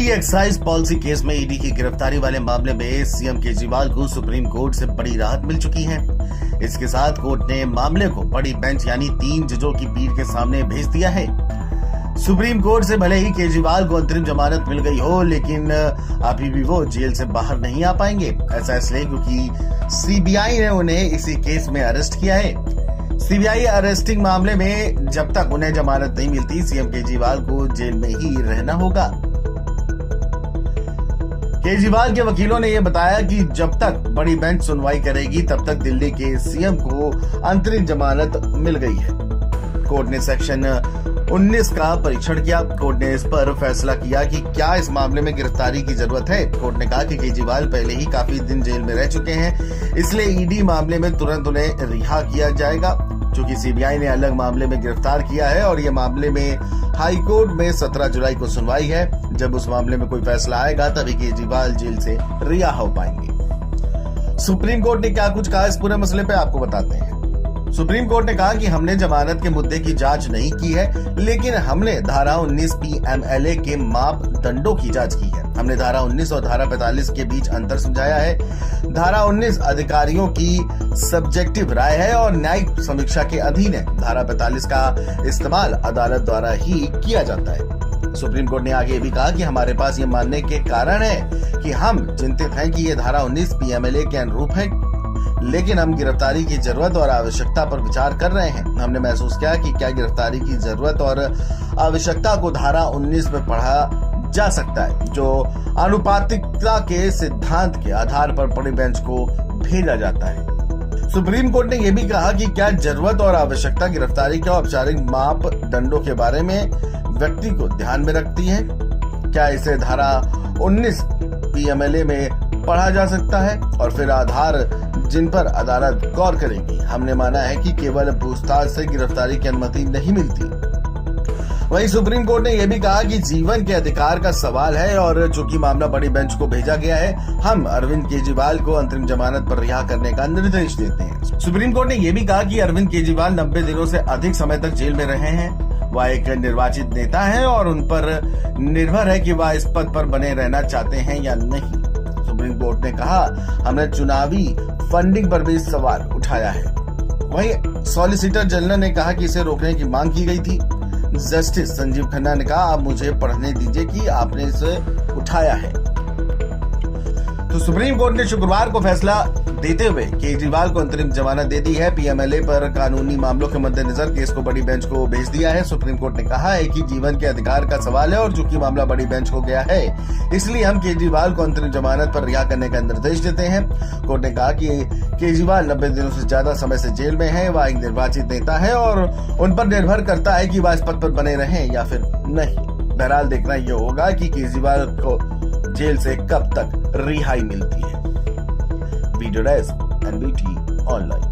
Delhi excise policy case में ED की गिरफ्तारी वाले मामले में सीएम केजरीवाल को सुप्रीम कोर्ट से बड़ी राहत मिल चुकी है। इसके साथ कोर्ट ने मामले को बड़ी बेंच यानी 3 जजों की पीठ के सामने भेज दिया है। सुप्रीम कोर्ट से भले ही केजरीवाल को अंतरिम जमानत मिल गई हो, लेकिन अभी भी वो जेल से बाहर नहीं आ पाएंगे। ऐसा इसलिए क्योंकि सीबीआई ने उन्हें इसी केस में अरेस्ट किया है। सीबीआई अरेस्टिंग मामले में जब तक उन्हें जमानत नहीं मिलती, सीएम केजरीवाल को जेल में ही रहना होगा। केजरीवाल के वकीलों ने यह बताया कि जब तक बड़ी बेंच सुनवाई करेगी, तब तक दिल्ली के सीएम को अंतरिम जमानत मिल गई है। कोर्ट ने सेक्शन 19 का परीक्षण किया। कोर्ट ने इस पर फैसला किया कि क्या इस मामले में गिरफ्तारी की जरूरत है। कोर्ट ने कहा कि केजरीवाल पहले ही काफी दिन जेल में रह चुके हैं, इसलिए ईडी मामले में तुरंत उन्हें रिहा किया जाएगा। चूंकि सीबीआई ने अलग मामले में गिरफ्तार किया है और ये मामले में हाई कोर्ट में 17 जुलाई को सुनवाई है। जब उस मामले में कोई फैसला आएगा, तभी केजरीवाल जेल से रिहा हो पाएंगे। सुप्रीम कोर्ट ने क्या कुछ कहा इस पूरे मसले पे आपको बताते हैं। सुप्रीम कोर्ट ने कहा कि हमने जमानत के मुद्दे की जांच नहीं की है, लेकिन हमने धारा 19 पीएमएलए के मापदंडों की जांच की है। हमने धारा 19 और धारा 45 के बीच अंतर समझाया है। धारा 19 अधिकारियों की सब्जेक्टिव राय है और न्यायिक समीक्षा के अधीन है। धारा 45 का इस्तेमाल अदालत द्वारा ही किया जाता है। सुप्रीम कोर्ट ने आगे भी कहा कि हमारे पास ये मानने के कारण है कि हम चिंतित हैं कि ये धारा 19 पीएमएलए के अनुरूप है, लेकिन हम गिरफ्तारी की जरूरत और आवश्यकता पर विचार कर रहे हैं। हमने महसूस किया कि क्या गिरफ्तारी की जरूरत और आवश्यकता को धारा 19 में पढ़ा जा सकता है, जो अनुपातिकता के सिद्धांत के आधार पर बड़ी बेंच को भेजा जाता है। सुप्रीम कोर्ट ने यह भी कहा कि क्या जरूरत और आवश्यकता गिरफ्तारी के औपचारिक मापदंडों के बारे में व्यक्ति को ध्यान में रखती है। क्या इसे धारा 19 पीएमएलए में पढ़ा जा सकता है और फिर आधार जिन पर अदालत गौर करेगी। हमने माना है कि केवल पूछताछ से गिरफ्तारी की अनुमति नहीं मिलती। वहीं सुप्रीम कोर्ट ने यह भी कहा कि जीवन के अधिकार का सवाल है और चूंकि मामला बड़ी बेंच को भेजा गया है, हम अरविंद केजरीवाल को अंतरिम जमानत पर रिहा करने का निर्देश देते हैं। सुप्रीम कोर्ट ने यह भी कहा कि अरविंद केजरीवाल 90 दिनों से अधिक समय तक जेल में रहे हैं। वह एक निर्वाचित नेता है और उन पर निर्भर है कि वह इस पद पर बने रहना चाहते हैं या नहीं। सुप्रीम कोर्ट ने कहा, हमने चुनावी फंडिंग पर भी सवाल उठाया है। वहीं सॉलिसिटर जनरल ने कहा कि इसे रोकने की मांग की गई थी। जस्टिस संजीव खन्ना ने कहा, आप मुझे पढ़ने दीजिए कि आपने इसे उठाया है। तो सुप्रीम कोर्ट ने शुक्रवार को फैसला देते हुए केजरीवाल को अंतरिम जमानत दे दी है। पीएमएलए पर कानूनी मामलों के मद्देनजर केस को बड़ी बेंच को भेज दिया है। सुप्रीम कोर्ट ने कहा है कि जीवन के अधिकार का सवाल है और चूंकि मामला बड़ी बेंच को गया है, इसलिए हम केजरीवाल को अंतरिम जमानत पर रिहा करने का निर्देश देते हैं। कोर्ट ने कहा कि केजरीवाल 90 दिनों से ज्यादा समय से जेल में है। वह एक निर्वाचित नेता है और उन पर निर्भर करता है कि वह इस पद पर बने रहें या फिर नहीं। बहरहाल देखना यह होगा कि केजरीवाल को जेल से कब तक रिहाई मिलती है। Video desk NBT online.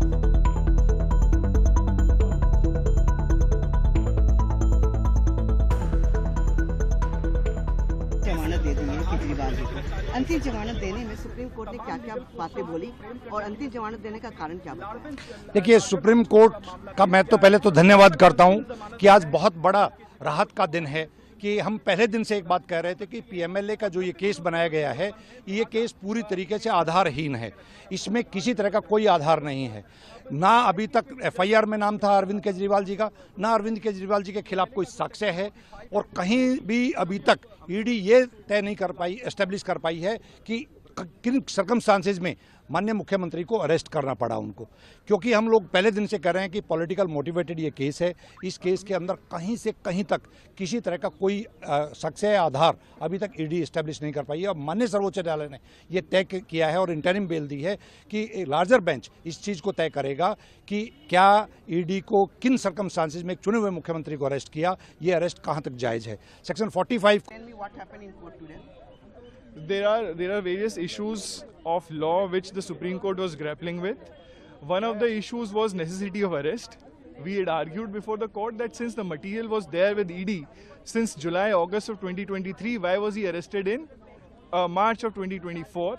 जमानत दे दी है केजरीवाल जी को। अंतिम जमानत देने में सुप्रीम कोर्ट ने क्या क्या बातें बोली और अंतिम जमानत देने का कारण क्या बताया? देखिए, सुप्रीम कोर्ट का मैं तो पहले तो धन्यवाद करता हूं कि आज बहुत बड़ा राहत का दिन है। कि हम पहले दिन से एक बात कह रहे थे कि पीएमएलए का जो ये केस बनाया गया है, ये केस पूरी तरीके से आधारहीन है। इसमें किसी तरह का कोई आधार नहीं है। ना अभी तक एफआईआर में नाम था अरविंद केजरीवाल जी का, ना अरविंद केजरीवाल जी के खिलाफ कोई साक्ष्य है, और कहीं भी अभी तक ईडी ये तय नहीं कर पाई, एस्टेब्लिश कर पाई है कि किन सर्कमस्टांसेस में माननीय मुख्यमंत्री को अरेस्ट करना पड़ा उनको। क्योंकि हम लोग पहले दिन से कह रहे हैं कि पॉलिटिकल मोटिवेटेड ये केस है। इस केस के अंदर कहीं से कहीं तक किसी तरह का कोई साक्ष्य आधार अभी तक ईडी एस्टेब्लिश नहीं कर पाई है। और माननीय सर्वोच्च न्यायालय ने ये तय किया है और इंटरिम बेल दी है कि लार्जर बेंच इस चीज़ को तय करेगा कि क्या ईडी को किन सर्कमस्टांसेस में चुने हुए मुख्यमंत्री को अरेस्ट किया, ये अरेस्ट कहाँ तक जायज़ है। Section 45 There are various issues of law which the Supreme Court was grappling with. One of the issues was necessity of arrest. We had argued before the court that since the material was there with ED since July, August of 2023, why was he arrested in March of 2024?